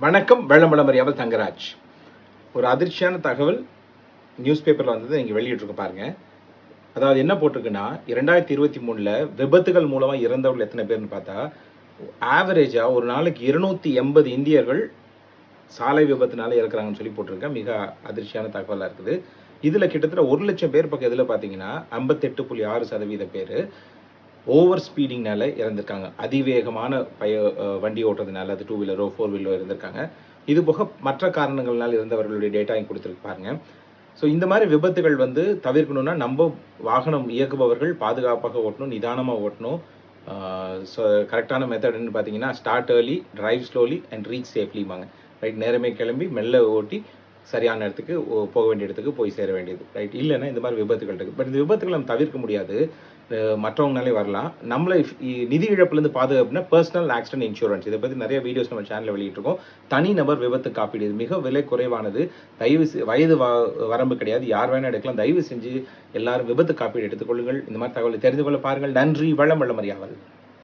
வணக்கம். வெள்ளம் அறியாமல் தங்கராஜ். ஒரு அதிர்ச்சியான தகவல் நியூஸ் பேப்பரில் வந்தது நீங்கள் வெளியிட்டிருக்க பாருங்க. அதாவது என்ன போட்டிருக்குன்னா 2023 விபத்துகள் மூலமாக இறந்தவர்கள் எத்தனை பேர்னு பார்த்தா ஆவரேஜாக ஒரு நாளைக்கு 280 இந்தியர்கள் சாலை விபத்துனால இறக்குறாங்கன்னு சொல்லி போட்டிருக்கேன். மிக அதிர்ச்சியான தகவலாக இருக்குது. இதில் கிட்டத்தட்ட 1 லட்சம் பேர் பக்கம் இதில் பார்த்தீங்கன்னா 58.6% பேர் ஓவர் ஸ்பீடிங்னால இறந்துருக்காங்க. அதிவேகமான வண்டி ஓட்டுறதுனால, அது 2 வீலரோ 4 வீலரோ இருந்திருக்காங்க. இது போக மற்ற காரணங்கள்னால் இருந்தவர்களுடைய டேட்டாயும் கொடுத்துருக்கு பாருங்க. ஸோ இந்த மாதிரி விபத்துகள் தவிர்க்கணும்னா நம்ம வாகனம் இயக்குபவர்கள் பாதுகாப்பாக ஓட்டணும், நிதானமாக ஓட்டணும். ஸோ கரெக்டான மெத்தட்னு பார்த்தீங்கன்னா start early, drive slowly and reach சேஃப்லிம்பாங்க. ரைட், நேரமே கிளம்பி மெல்ல ஓட்டி சரியான இடத்துக்கு போக வேண்டிய இடத்துக்கு போய் சேர வேண்டியது. ரைட், இல்லைன்னா இந்த மாதிரி விபத்துகள் இருக்குது. பட் இந்த விபத்துகள் நம்ம தவிர்க்க முடியாது, மற்றவங்கனாலே வரலாம். நம்மளை நிதி இழப்புலேருந்து பாதுகாப்புனா பர்சனல் ஆக்சிடென்ட் இன்சூரன்ஸ். இதை பற்றி நிறைய வீடியோஸ் நம்ம சேனலில் வெளியிட்டிருக்கோம். தனிநபர் விபத்து காப்பீடு இது மிக விலை குறைவானது. வயது வரம்பு கிடையாது, யார் வேணால் எடுக்கலாம். தயவு செஞ்சு எல்லாரும் விபத்து காப்பீடு எடுத்துக்கொள்ளுங்கள். இந்த மாதிரி தகவலை தெரிந்து கொள்ள பாருங்கள். நன்றி. வளம் அறியாமல்.